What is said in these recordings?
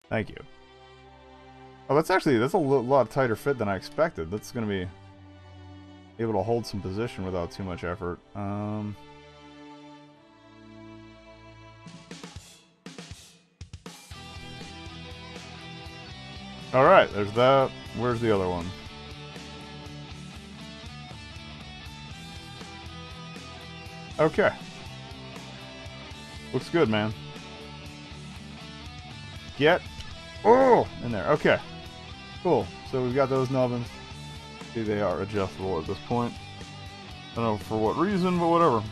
Thank you. Oh, that's a lot tighter fit than I expected. That's going to be able to hold some position without too much effort. Alright, there's that. Where's the other one? Okay. Looks good, man. Get... Oh! In there. Okay. Cool. So we've got those nubbins. See, they are adjustable at this point. I don't know for what reason, but whatever.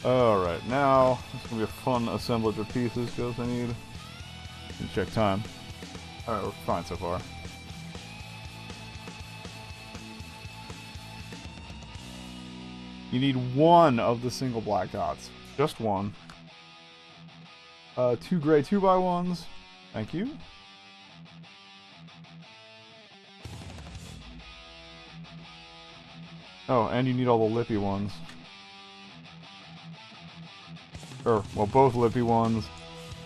Alright, now it's going to be a fun assemblage of pieces because I need to check time. Alright, we're fine so far. You need one of the single black dots. Just one. 2 gray 2x1s. Thank you. Oh, and you need all the lippy ones. Or, well, both lippy ones.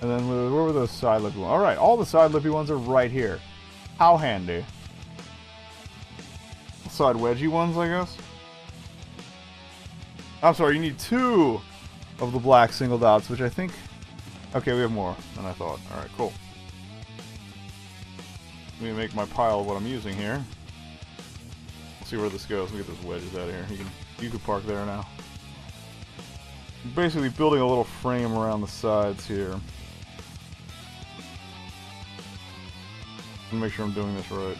And then, where were those side lippy ones? Alright, all the side lippy ones are right here. How handy. Side wedgy ones, I guess? I'm sorry, you need 2 of the black single dots, which I think... Okay, we have more than I thought. Alright, cool. Let me make my pile of what I'm using here. Let's see where this goes. Let me get those wedges out of here. You can park there now. I'm basically building a little frame around the sides here. Make sure I'm doing this right.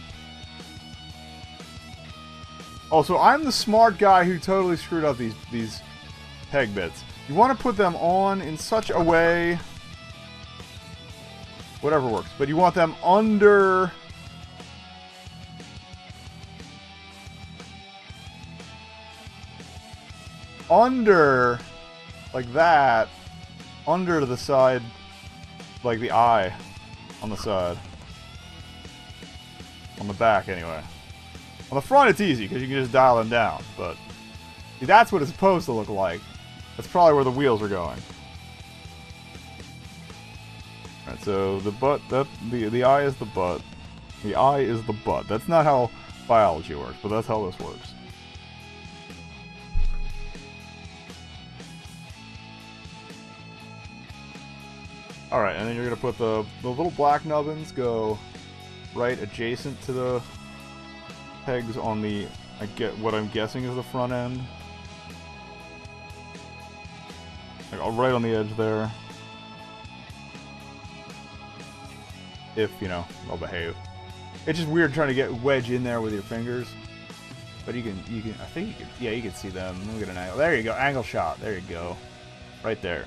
Also, I'm the smart guy who totally screwed up these peg bits. You want to put them on in such a way... Whatever works. But you want them under... Under... Like that. Under the side... Like the eye. On the side. On the back, anyway. On the front, it's easy, because you can just dial them down, but... See, that's what it's supposed to look like. That's probably where the wheels are going. Alright, so the butt, the eye is the butt. The eye is the butt. That's not how biology works, but that's how this works. Alright, and then you're going to put the little black nubbins go right adjacent to the pegs on the, what I'm guessing is the front end. Like, right on the edge there. If, you know, they'll behave. It's just weird trying to get wedge in there with your fingers. But you can, I think you can, yeah, you can see them. Look at an angle. There you go, angle shot. There you go. Right there.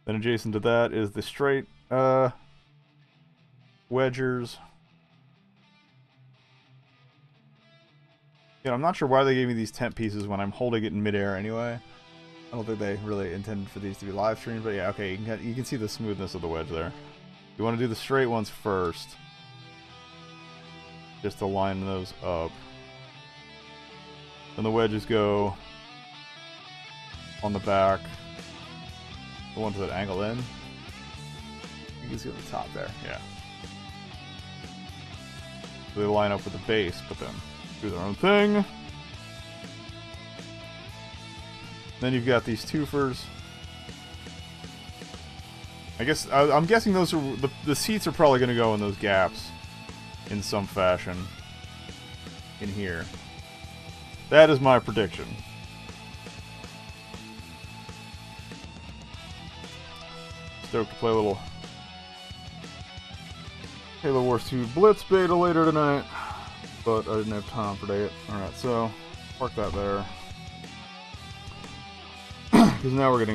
Then adjacent to that is the straight, wedgers. Yeah, I'm not sure why they gave me these tent pieces when I'm holding it in midair anyway. I don't think they really intended for these to be live streamed, but yeah, okay, you can see the smoothness of the wedge there. You want to do the straight ones first. Just to line those up. Then the wedges go on the back. The ones that angle in. You can see on the top there, yeah. So they line up with the base, but then do their own thing. Then you've got these twofers. I guess I'm guessing those are the seats are probably going to go in those gaps in some fashion in here. That is my prediction. Stoked to play a little Halo Wars 2 Blitz beta later tonight, but I didn't have time for that. Alright, so park that there. Because now we're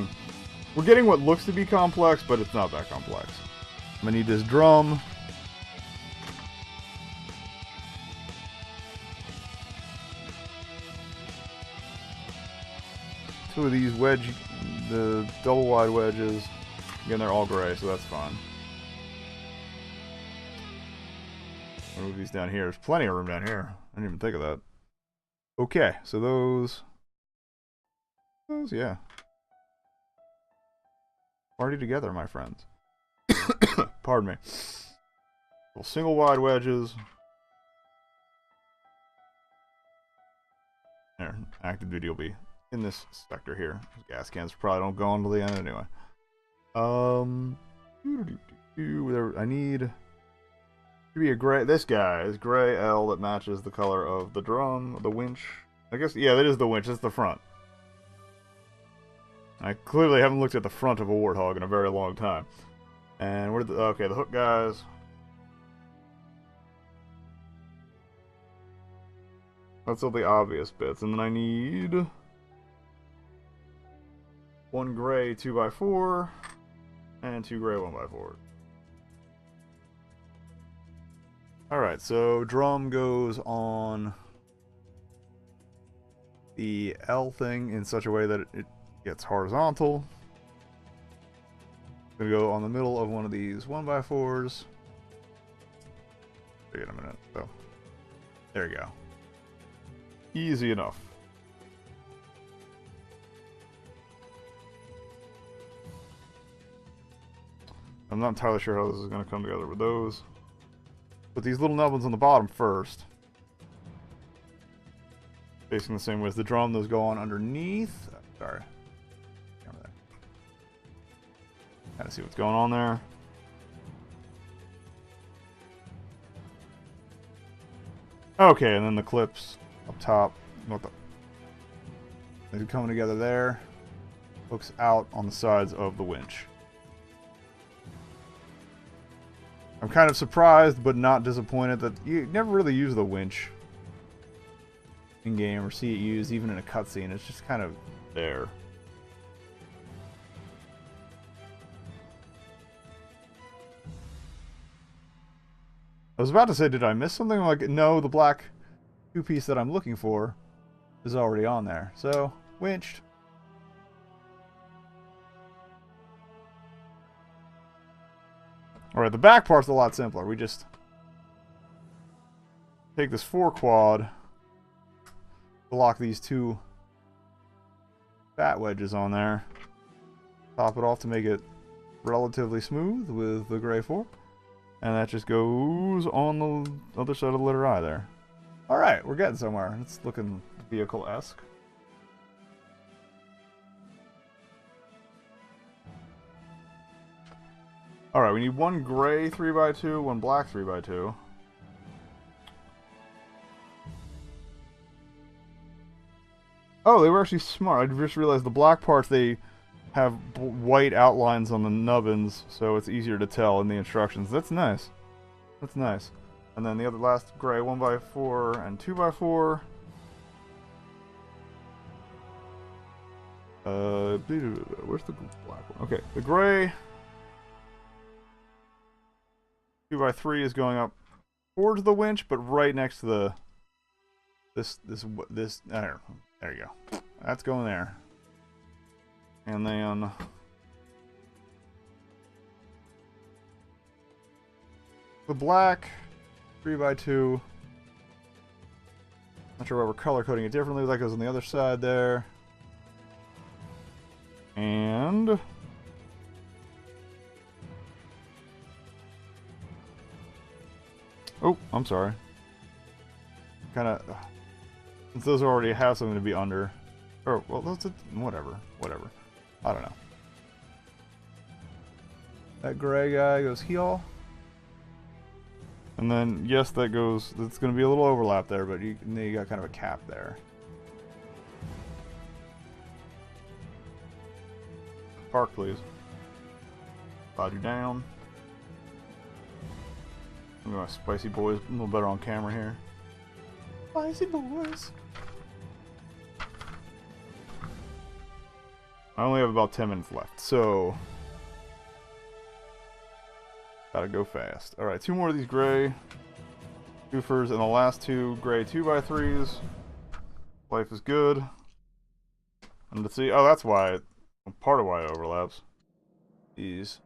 getting what looks to be complex, but it's not that complex. I'm gonna need this drum. Two of these the double wide wedges. Again, they're all gray, so that's fine. Move these down here. There's plenty of room down here. I didn't even think of that. Okay, so those, yeah. Party together, my friends. Pardon me. Little single wide wedges. There, active duty will be in this sector here. Gas cans probably don't go on to the end anyway. I need to be a gray. This guy is gray L that matches the color of the drum, the winch. I guess, yeah, that is the winch. That's the front. I clearly haven't looked at the front of a Warthog in a very long time. And where the okay, the hook guys. That's all the obvious bits, and then I need one gray 2x4 and two gray 1x4. Alright, so drum goes on the L thing in such a way that it gets horizontal. It's gonna go on the middle of one of these 1x4s. Wait a minute, so there you go. Easy enough. I'm not entirely sure how this is going to come together with those. Put these little nubbins on the bottom first. Facing the same way as the drum, those go on underneath. Sorry. Kind of see what's going on there. Okay, and then the clips up top. They're coming together there. Hooks out on the sides of the winch. I'm kind of surprised, but not disappointed that you never really use the winch in game or see it used even in a cutscene. It's just kind of there. I was about to say, did I miss something? Like, no, the black two-piece that I'm looking for is already on there. So, winched. Alright, the back part's a lot simpler. We just take this 4-quad, lock these two fat wedges on there, top it off to make it relatively smooth with the gray 4, and that just goes on the other side of the letter I there. Alright, we're getting somewhere. It's looking vehicle-esque. Alright, we need one gray 3x2, one black 3x2. Oh, they were actually smart. I just realized the black parts, they have white outlines on the nubbins, so it's easier to tell in the instructions. That's nice. That's nice. And then the other last gray 1x4 and 2x4. Where's the black one? Okay, the gray 2x3 is going up towards the winch, but right next to the this there you go. That's going there. And then the black 3x2. Not sure why we're color coding it differently. That goes on the other side there. And oh, I'm sorry. Kind of, since those already have something to be under. Or, well, that's a, whatever. I don't know. That gray guy goes heel. And then, yes, that goes, it's going to be a little overlap there, but you got kind of a cap there. Park, please. Slide you down. I'm going to spicy boys a little better on camera here. Spicy boys. I only have about 10 minutes left, so gotta go fast. Alright, two more of these gray goofers, and the last two gray 2x3s. Life is good. And let's see, oh, that's why, part of why it overlaps. These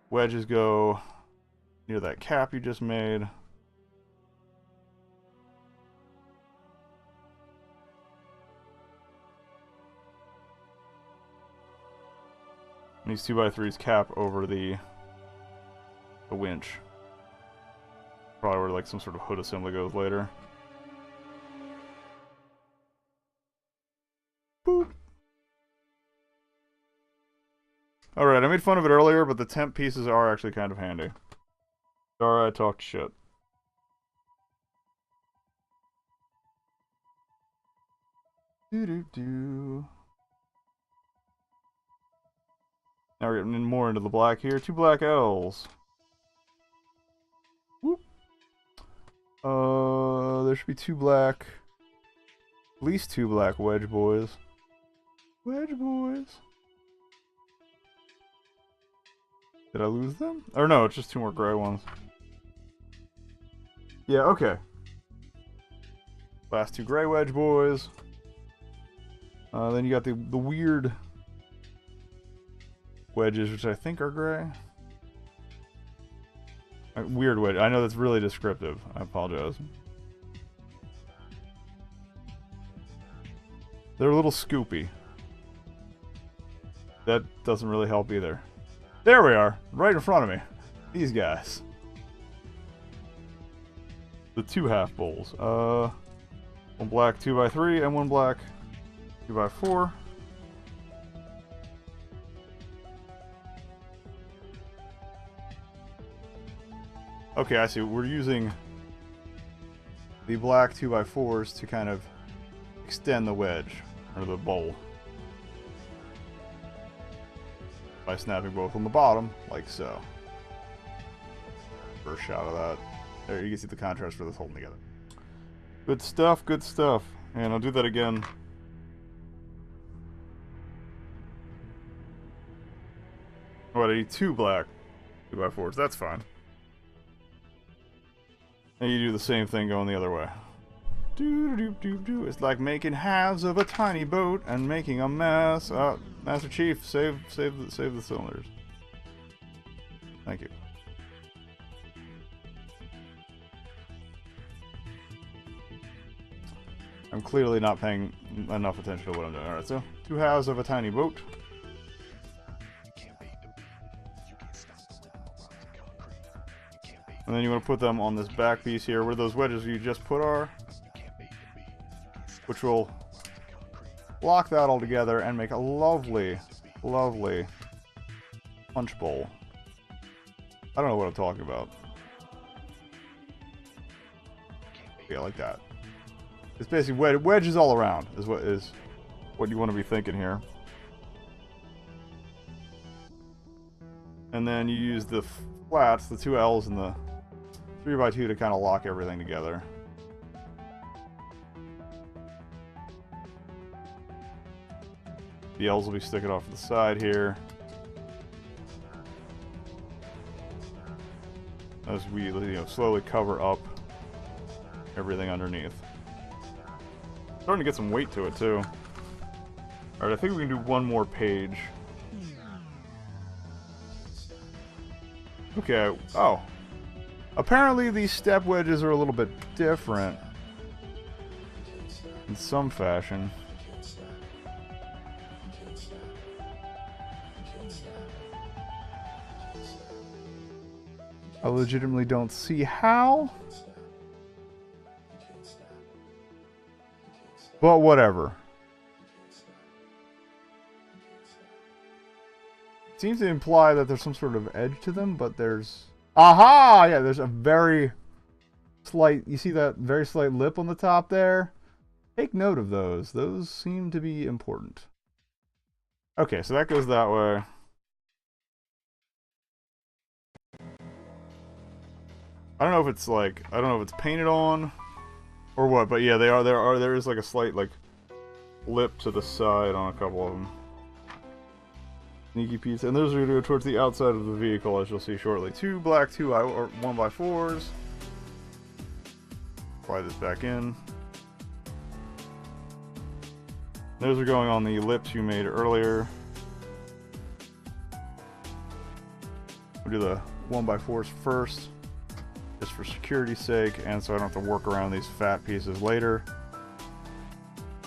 wedges go near that cap you just made. And these 2x3s cap over the winch. Probably where like some sort of hood assembly goes later. Boop. Alright, I made fun of it earlier, but the temp pieces are actually kind of handy. Sorry I talked shit. Doo-doo-doo. Now we're getting more into the black here. 2 black L's. Whoop. There should be 2 black... At least 2 black wedge boys. Wedge boys. Did I lose them? Or no, it's just 2 more gray ones. Yeah, okay. Last 2 gray wedge boys. Then you got the weird wedges, which I think are gray. Weird wedge. I know that's really descriptive. I apologize. They're a little scoopy. That doesn't really help either. There we are, right in front of me. These guys. The 2 half bowls. 1 black 2x3 and 1 black 2x4. Okay, I see. We're using the black 2x4s to kind of extend the wedge, or the bowl. By snapping both on the bottom, like so. First shot of that. There, you can see the contrast for this holding together. Good stuff, good stuff. And I'll do that again. What, I need 2 black 2x4s, that's fine. And you do the same thing going the other way. Doo-doo-doo-doo-doo. It's like making halves of a tiny boat and making a mess. Master Chief, save the cylinders. Thank you. I'm clearly not paying enough attention to what I'm doing. Alright, so 2 halves of a tiny boat. And then you want to put them on this back piece here where those wedges you just put are. Which will lock that all together and make a lovely, lovely punch bowl. I don't know what I'm talking about. Yeah, like that. It's basically wedges all around is what you want to be thinking here. And then you use the flats, the 2 L's and the 3x2 to kind of lock everything together. The L's will be sticking off to the side here. As we, slowly cover up everything underneath. Starting to get some weight to it too. Alright, I think we can do one more page. Okay, oh. Apparently these step wedges are a little bit different. In some fashion. I legitimately don't see how. But whatever. It seems to imply that there's some sort of edge to them, but there's... Aha! Yeah, there's a very slight... You see that very slight lip on the top there? Take note of those. Those seem to be important. Okay, so that goes that way. I don't know if it's like... I don't know if it's painted on or what, but yeah, there is like a slight like lip to the side on a couple of them. Sneaky piece, and those are going to go towards the outside of the vehicle, as you'll see shortly. 2 black 1x4s. Apply this back in. Those are going on the lips you made earlier. We'll do the 1x4s first, just for security's sake, and so I don't have to work around these fat pieces later.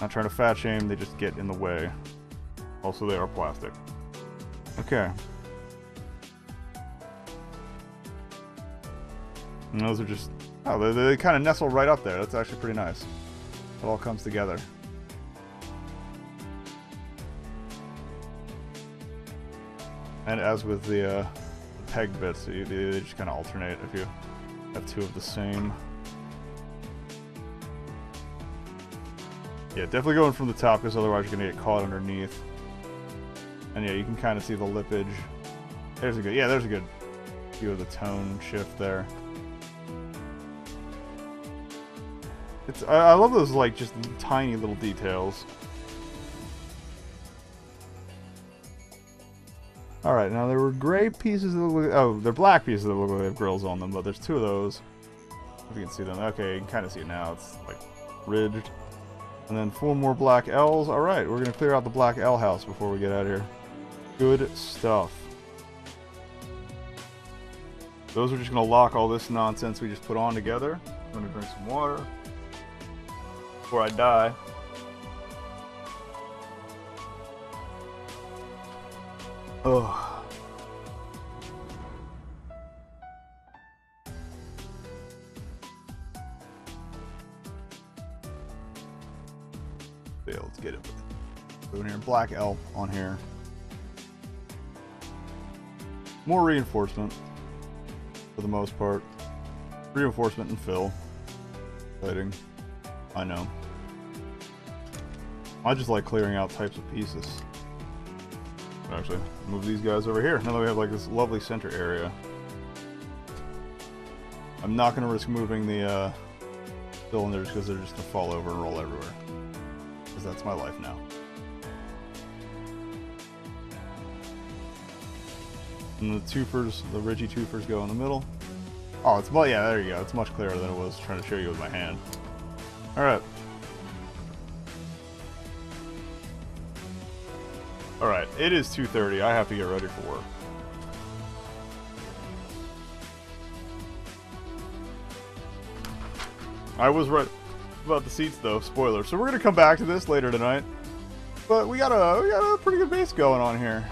Not trying to fat shame, they just get in the way. Also, they are plastic. Okay. And those are just... Oh, they kind of nestle right up there. That's actually pretty nice. It all comes together. And as with the peg bits, they just kind of alternate if you have two of the same. Yeah, definitely going from the top, because otherwise you're going to get caught underneath. And yeah, you can kind of see the lippage. There's a good, yeah, there's a good view of the tone shift there. It's, I love those, like, just tiny little details. Alright, now there were gray pieces that look like, oh, they're black pieces that look like they have grills on them, but there's two of those. If you can see them. Okay, you can kind of see it now. It's, like, ridged. And then 4 more black L's. Alright, we're going to clear out the black L house before we get out of here. Good stuff. Those are just going to lock all this nonsense we just put on together. I'm going to drink some water before I die. Ugh. Yeah, let's get it. Go in here, black L on here. More reinforcement, for the most part. Reinforcement and fill. Lighting. I know. I just like clearing out types of pieces. Actually, move these guys over here. Now that we have like this lovely center area. I'm not going to risk moving the cylinders because they're just going to fall over and roll everywhere. Because that's my life now. And the twofers, the ridgy twofers go in the middle. Oh, it's, well, yeah, there you go. It's much clearer than it was trying to show you with my hand. Alright. Alright, it is 2:30. I have to get ready for work. I was right about the seats, though. Spoiler. So we're going to come back to this later tonight. But we got a pretty good base going on here.